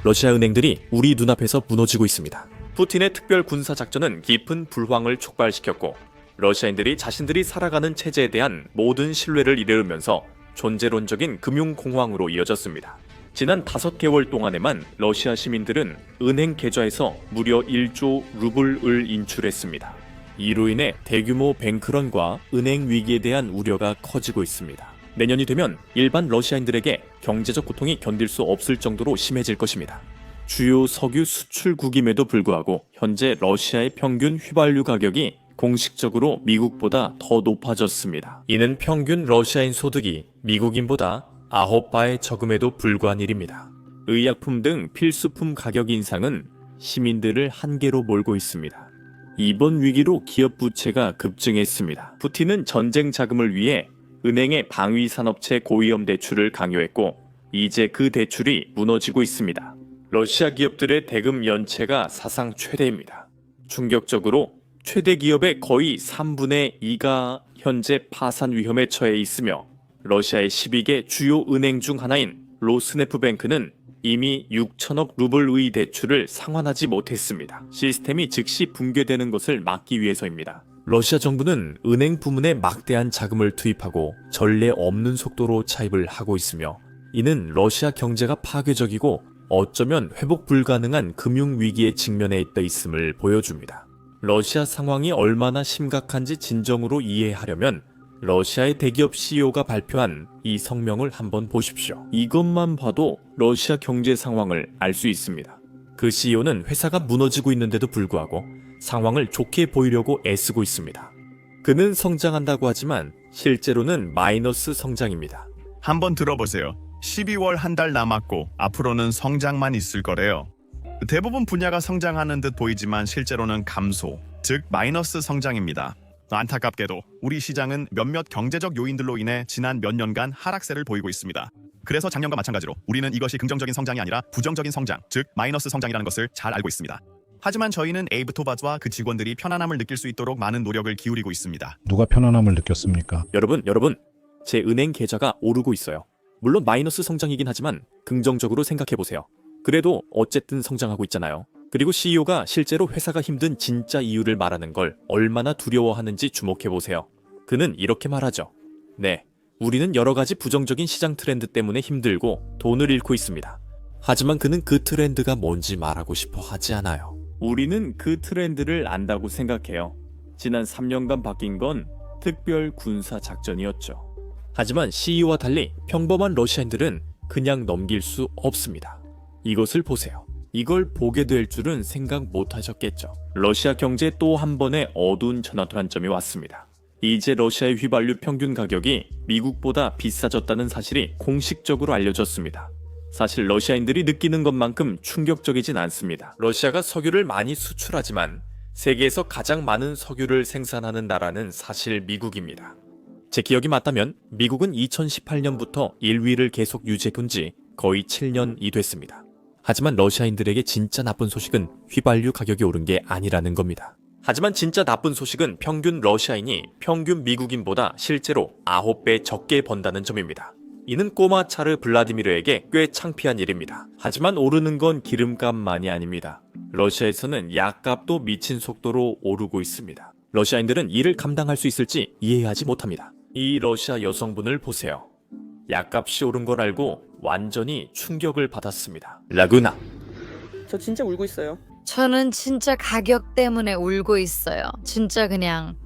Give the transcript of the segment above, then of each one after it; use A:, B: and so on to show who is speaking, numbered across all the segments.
A: 러시아 은행들이 우리 눈앞에서 무너지고 있습니다. 푸틴의 특별 군사 작전은 깊은 불황을 촉발시켰고 러시아인들이 자신들이 살아가는 체제에 대한 모든 신뢰를 잃으면서 존재론적인 금융공황으로 이어졌습니다. 지난 5개월 동안에만 러시아 시민들은 은행 계좌에서 무려 1조 루블을 인출했습니다. 이로 인해 대규모 뱅크런과 은행 위기에 대한 우려가 커지고 있습니다. 내년이 되면 일반 러시아인들에게 경제적 고통이 견딜 수 없을 정도로 심해질 것입니다. 주요 석유 수출국임에도 불구하고 현재 러시아의 평균 휘발유 가격이 공식적으로 미국보다 더 높아졌습니다. 이는 평균 러시아인 소득이 미국인보다 9배에 적음에도 불과한 일입니다. 의약품 등 필수품 가격 인상은 시민들을 한계로 몰고 있습니다. 이번 위기로 기업 부채가 급증했습니다. 푸틴은 전쟁 자금을 위해 은행의 방위산업체 고위험 대출을 강요했고 이제 그 대출이 무너지고 있습니다. 러시아 기업들의 대금 연체가 사상 최대입니다. 충격적으로 최대 기업의 거의 3분의 2가 현재 파산 위험에 처해 있으며 러시아의 12개 주요 은행 중 하나인 로스네프뱅크는 이미 6천억 루블의 대출을 상환하지 못했습니다. 시스템이 즉시 붕괴되는 것을 막기 위해서입니다. 러시아 정부는 은행 부문에 막대한 자금을 투입하고 전례 없는 속도로 차입을 하고 있으며 이는 러시아 경제가 파괴적이고 어쩌면 회복 불가능한 금융위기에 직면해 있음을 보여줍니다. 러시아 상황이 얼마나 심각한지 진정으로 이해하려면 러시아의 대기업 CEO가 발표한 이 성명을 한번 보십시오. 이것만 봐도 러시아 경제 상황을 알 수 있습니다. 그 CEO는 회사가 무너지고 있는데도 불구하고 상황을 좋게 보이려고 애쓰고 있습니다. 그는 성장한다고 하지만 실제로는 마이너스 성장입니다.
B: 한번 들어보세요. 12월 한 달 남았고 앞으로는 성장만 있을 거래요. 대부분 분야가 성장하는 듯 보이지만 실제로는 감소, 즉 마이너스 성장입니다. 안타깝게도 우리 시장은 몇몇 경제적 요인들로 인해 지난 몇 년간 하락세를 보이고 있습니다. 그래서 작년과 마찬가지로 우리는 이것이 긍정적인 성장이 아니라 부정적인 성장, 즉 마이너스 성장이라는 것을 잘 알고 있습니다. 하지만 저희는 에이브 토바즈와 그 직원들이 편안함을 느낄 수 있도록 많은 노력을 기울이고 있습니다.
C: 누가 편안함을 느꼈습니까?
A: 여러분, 제 은행 계좌가 오르고 있어요. 물론 마이너스 성장이긴 하지만 긍정적으로 생각해보세요. 그래도 어쨌든 성장하고 있잖아요. 그리고 CEO가 실제로 회사가 힘든 진짜 이유를 말하는 걸 얼마나 두려워하는지 주목해보세요. 그는 이렇게 말하죠. 네, 우리는 여러 가지 부정적인 시장 트렌드 때문에 힘들고 돈을 잃고 있습니다. 하지만 그는 그 트렌드가 뭔지 말하고 싶어 하지 않아요. 우리는 그 트렌드를 안다고 생각해요. 지난 3년간 바뀐 건 특별 군사 작전이었죠. 하지만 CEO와 달리 평범한 러시아인들은 그냥 넘길 수 없습니다. 이것을 보세요. 이걸 보게 될 줄은 생각 못 하셨겠죠. 러시아 경제에 또 한 번의 어두운 전환점이 왔습니다. 이제 러시아의 휘발유 평균 가격이 미국보다 비싸졌다는 사실이 공식적으로 알려졌습니다. 사실 러시아인들이 느끼는 것만큼 충격적이진 않습니다. 러시아가 석유를 많이 수출하지만 세계에서 가장 많은 석유를 생산하는 나라는 사실 미국입니다. 제 기억이 맞다면 미국은 2018년부터 1위를 계속 유지해온 지 거의 7년이 됐습니다. 하지만 러시아인들에게 진짜 나쁜 소식은 휘발유 가격이 오른 게 아니라는 겁니다. 하지만 진짜 나쁜 소식은 평균 러시아인이 평균 미국인보다 실제로 9배 적게 번다는 점입니다. 이는 꼬마 차르 블라디미르에게 꽤 창피한 일입니다. 하지만 오르는 건 기름값만이 아닙니다. 러시아에서는 약값도 미친 속도로 오르고 있습니다. 러시아인들은 이를 감당할 수 있을지 이해하지 못합니다. 이 러시아 여성분을 보세요. 약값이 오른 걸 알고 완전히 충격을 받았습니다. 라구나.
D: 저 진짜 울고 있어요.
E: 저는 진짜 가격 때문에 울고 있어요. 진짜 그냥.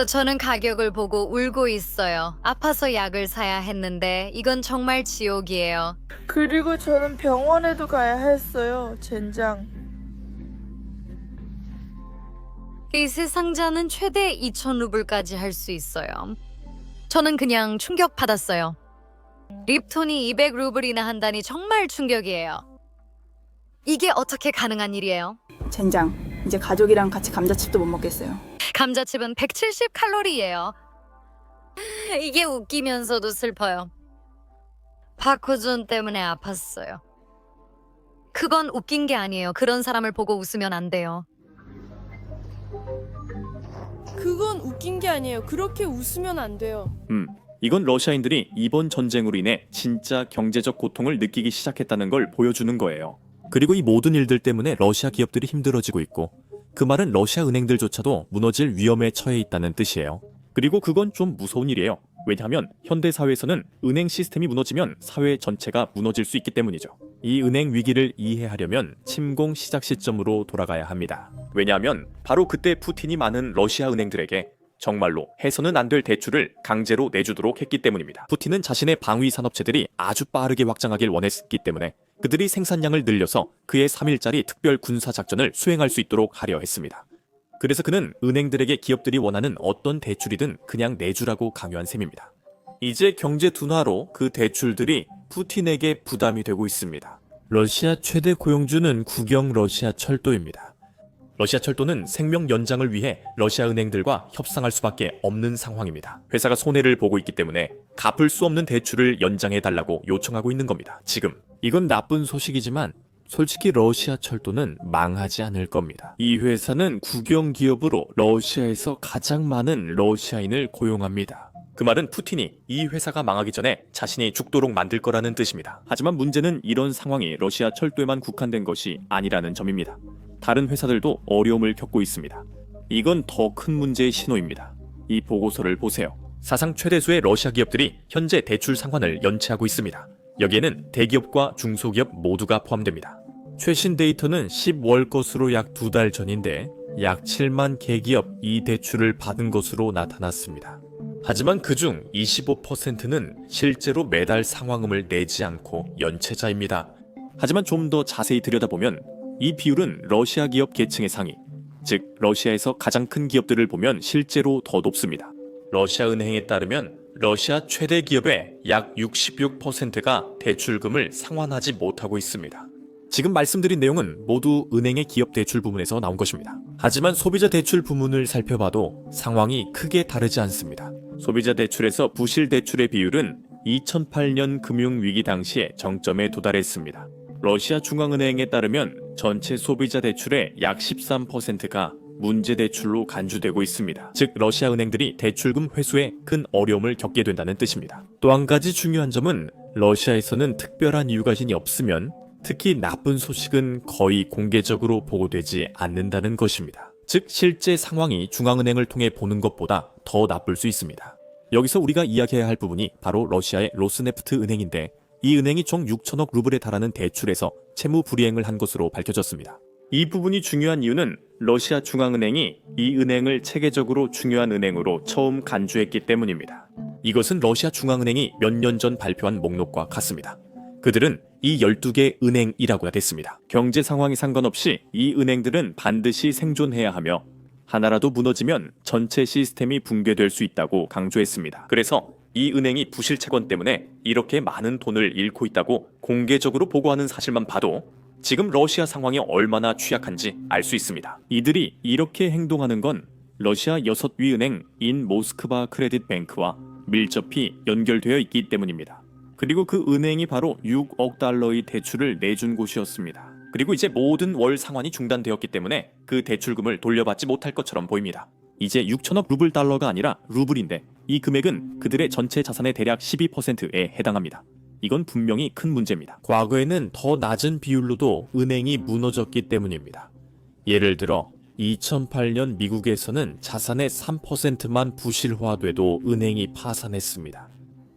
E: 저는 가격을 보고 울고 있어요. 아파서 약을 사야 했는데 이건 정말 지옥이에요.
F: 그리고 저는 병원에도 가야 했어요. 젠장.
E: 이 세 상자는 최대 2,000루블까지 할 수 있어요. 저는 그냥 충격받았어요. 립톤이 200루블이나 한다니 정말 충격이에요. 이게 어떻게 가능한 일이에요?
G: 젠장. 이제 가족이랑 같이 감자칩도 못 먹겠어요.
E: 감자칩은 170칼로리예요. 이게 웃기면서도 슬퍼요. 박호준 때문에 아팠어요. 그건 웃긴 게 아니에요. 그런 사람을 보고 웃으면 안 돼요.
F: 그건 웃긴 게 아니에요. 그렇게 웃으면 안 돼요.
A: 이건 러시아인들이 이번 전쟁으로 인해 진짜 경제적 고통을 느끼기 시작했다는 걸 보여주는 거예요. 그리고 이 모든 일들 때문에 러시아 기업들이 힘들어지고 있고 그 말은 러시아 은행들조차도 무너질 위험에 처해 있다는 뜻이에요. 그리고 그건 좀 무서운 일이에요. 왜냐하면 현대 사회에서는 은행 시스템이 무너지면 사회 전체가 무너질 수 있기 때문이죠. 이 은행 위기를 이해하려면 침공 시작 시점으로 돌아가야 합니다. 왜냐하면 바로 그때 푸틴이 많은 러시아 은행들에게 정말로 해서는 안 될 대출을 강제로 내주도록 했기 때문입니다. 푸틴은 자신의 방위 산업체들이 아주 빠르게 확장하길 원했기 때문에 그들이 생산량을 늘려서 그의 3일짜리 특별 군사 작전을 수행할 수 있도록 하려 했습니다. 그래서 그는 은행들에게 기업들이 원하는 어떤 대출이든 그냥 내주라고 강요한 셈입니다. 이제 경제 둔화로 그 대출들이 푸틴에게 부담이 되고 있습니다. 러시아 최대 고용주는 국영 러시아 철도입니다. 러시아 철도는 생명 연장을 위해 러시아 은행들과 협상할 수밖에 없는 상황입니다. 회사가 손해를 보고 있기 때문에 갚을 수 없는 대출을 연장해달라고 요청하고 있는 겁니다. 지금. 이건 나쁜 소식이지만 솔직히 러시아 철도는 망하지 않을 겁니다. 이 회사는 국영 기업으로 러시아에서 가장 많은 러시아인을 고용합니다. 그 말은 푸틴이 이 회사가 망하기 전에 자신이 죽도록 만들 거라는 뜻입니다. 하지만 문제는 이런 상황이 러시아 철도에만 국한된 것이 아니라는 점입니다. 다른 회사들도 어려움을 겪고 있습니다. 이건 더 큰 문제의 신호입니다. 이 보고서를 보세요. 사상 최대수의 러시아 기업들이 현재 대출 상환을 연체하고 있습니다. 여기에는 대기업과 중소기업 모두가 포함됩니다. 최신 데이터는 10월 것으로 약 2달 전인데 약 7만 개기업 이 대출을 받은 것으로 나타났습니다. 하지만 그중 25%는 실제로 매달 상환금을 내지 않고 연체자입니다. 하지만 좀 더 자세히 들여다보면 이 비율은 러시아 기업 계층의 상위, 즉 러시아에서 가장 큰 기업들을 보면 실제로 더 높습니다. 러시아 은행에 따르면 러시아 최대 기업의 약 66%가 대출금을 상환하지 못하고 있습니다. 지금 말씀드린 내용은 모두 은행의 기업 대출 부문에서 나온 것입니다. 하지만 소비자 대출 부문을 살펴봐도 상황이 크게 다르지 않습니다. 소비자 대출에서 부실 대출의 비율은 2008년 금융위기 당시에 정점에 도달했습니다. 러시아 중앙은행에 따르면 전체 소비자 대출의 약 13%가 문제 대출로 간주되고 있습니다. 즉 러시아 은행들이 대출금 회수에 큰 어려움을 겪게 된다는 뜻입니다. 또 한 가지 중요한 점은 러시아에서는 특별한 이유가 없으면 특히 나쁜 소식은 거의 공개적으로 보고되지 않는다는 것입니다. 즉 실제 상황이 중앙은행을 통해 보는 것보다 더 나쁠 수 있습니다. 여기서 우리가 이야기해야 할 부분이 바로 러시아의 로스네프트 은행인데 이 은행이 총 6천억 루블에 달하는 대출에서 채무 불이행을 한 것으로 밝혀졌습니다. 이 부분이 중요한 이유는 러시아 중앙은행이 이 은행을 체계적으로 중요한 은행으로 처음 간주했기 때문입니다. 이것은 러시아 중앙은행이 몇 년 전 발표한 목록과 같습니다. 그들은 이 12개 은행이라고 됐습니다. 경제 상황이 상관없이 이 은행들은 반드시 생존해야 하며 하나라도 무너지면 전체 시스템이 붕괴될 수 있다고 강조했습니다. 그래서 이 은행이 부실 채권 때문에 이렇게 많은 돈을 잃고 있다고 공개적으로 보고하는 사실만 봐도 지금 러시아 상황이 얼마나 취약한지 알 수 있습니다. 이들이 이렇게 행동하는 건 러시아 6위 은행인 모스크바 크레딧 뱅크와 밀접히 연결되어 있기 때문입니다. 그리고 그 은행이 바로 6억 달러의 대출을 내준 곳이었습니다. 그리고 이제 모든 월 상환이 중단되었기 때문에 그 대출금을 돌려받지 못할 것처럼 보입니다. 이제 6천억 루블 달러가 아니라 루블인데 이 금액은 그들의 전체 자산의 대략 12%에 해당합니다. 이건 분명히 큰 문제입니다. 과거에는 더 낮은 비율로도 은행이 무너졌기 때문입니다. 예를 들어 2008년 미국에서는 자산의 3%만 부실화돼도 은행이 파산했습니다.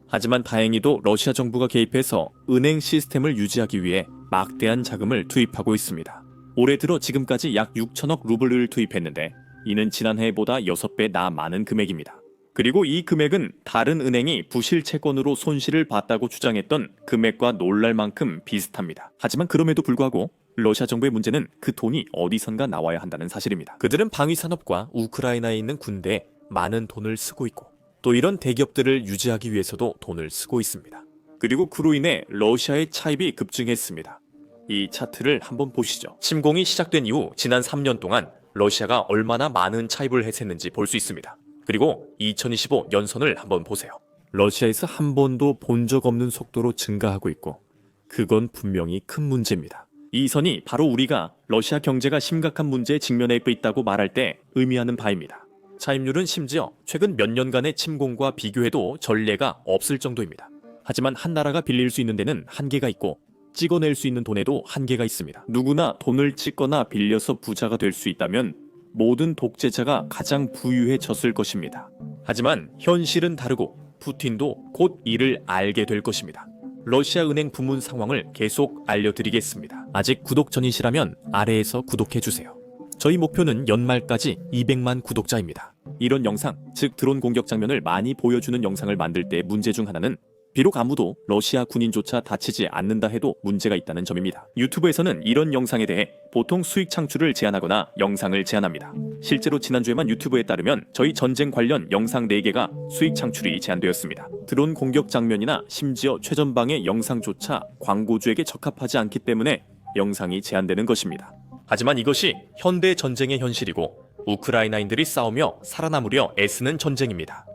A: 하지만 다행히도 러시아 정부가 개입해서 은행 시스템을 유지하기 위해 막대한 자금을 투입하고 있습니다. 올해 들어 지금까지 약 6천억 루블을 투입했는데 이는 지난해보다 6배나 많은 금액입니다. 그리고 이 금액은 다른 은행이 부실 채권으로 손실을 봤다고 주장했던 금액과 놀랄 만큼 비슷합니다. 하지만 그럼에도 불구하고 러시아 정부의 문제는 그 돈이 어디선가 나와야 한다는 사실입니다. 그들은 방위산업과 우크라이나에 있는 군대에 많은 돈을 쓰고 있고 또 이런 대기업들을 유지하기 위해서도 돈을 쓰고 있습니다. 그리고 그로 인해 러시아의 차입이 급증했습니다. 이 차트를 한번 보시죠. 침공이 시작된 이후 지난 3년 동안 러시아가 얼마나 많은 차입을 했었는지 볼 수 있습니다. 그리고 2025 연선을 한번 보세요. 러시아에서 한 번도 본 적 없는 속도로 증가하고 있고 그건 분명히 큰 문제입니다. 이 선이 바로 우리가 러시아 경제가 심각한 문제에 직면해 있다고 말할 때 의미하는 바입니다. 차입률은 심지어 최근 몇 년간의 침공과 비교해도 전례가 없을 정도입니다. 하지만 한 나라가 빌릴 수 있는 데는 한계가 있고 찍어낼 수 있는 돈에도 한계가 있습니다. 누구나 돈을 찍거나 빌려서 부자가 될 수 있다면 모든 독재자가 가장 부유해졌을 것입니다. 하지만 현실은 다르고 푸틴도 곧 이를 알게 될 것입니다. 러시아 은행 부문 상황을 계속 알려드리겠습니다. 아직 구독 전이시라면 아래에서 구독해주세요. 저희 목표는 연말까지 200만 구독자입니다. 이런 영상, 즉 드론 공격 장면을 많이 보여주는 영상을 만들 때 문제 중 하나는 비록 아무도 러시아 군인조차 다치지 않는다 해도 문제가 있다는 점입니다. 유튜브에서는 이런 영상에 대해 보통 수익 창출을 제한하거나 영상을 제한합니다. 실제로 지난주에만 유튜브에 따르면 저희 전쟁 관련 영상 4개가 수익 창출이 제한되었습니다. 드론 공격 장면이나 심지어 최전방의 영상조차 광고주에게 적합하지 않기 때문에 영상이 제한되는 것입니다. 하지만 이것이 현대 전쟁의 현실이고 우크라이나인들이 싸우며 살아남으려 애쓰는 전쟁입니다.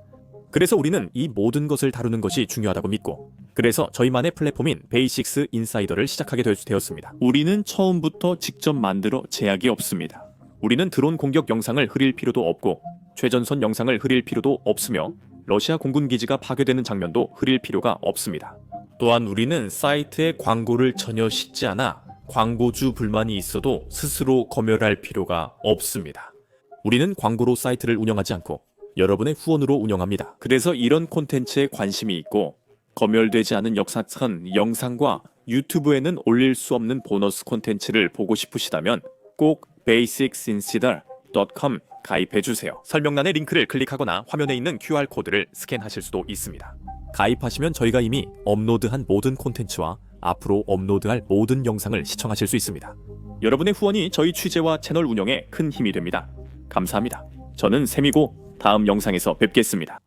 A: 그래서 우리는 이 모든 것을 다루는 것이 중요하다고 믿고 그래서 저희만의 플랫폼인 베이식스 인사이더를 시작하게 되었습니다. 우리는 처음부터 직접 만들어 제약이 없습니다. 우리는 드론 공격 영상을 흐릴 필요도 없고 최전선 영상을 흐릴 필요도 없으며 러시아 공군 기지가 파괴되는 장면도 흐릴 필요가 없습니다. 또한 우리는 사이트에 광고를 전혀 싣지 않아 광고주 불만이 있어도 스스로 검열할 필요가 없습니다. 우리는 광고로 사이트를 운영하지 않고 여러분의 후원으로 운영합니다. 그래서 이런 콘텐츠에 관심이 있고 검열되지 않은 역사상 영상과 유튜브에는 올릴 수 없는 보너스 콘텐츠를 보고 싶으시다면 꼭 basicsinsider.com 가입해주세요. 설명란의 링크를 클릭하거나 화면에 있는 QR코드를 스캔하실 수도 있습니다. 가입하시면 저희가 이미 업로드한 모든 콘텐츠와 앞으로 업로드할 모든 영상을 시청하실 수 있습니다. 여러분의 후원이 저희 취재와 채널 운영에 큰 힘이 됩니다. 감사합니다. 저는 샘이고 다음 영상에서 뵙겠습니다.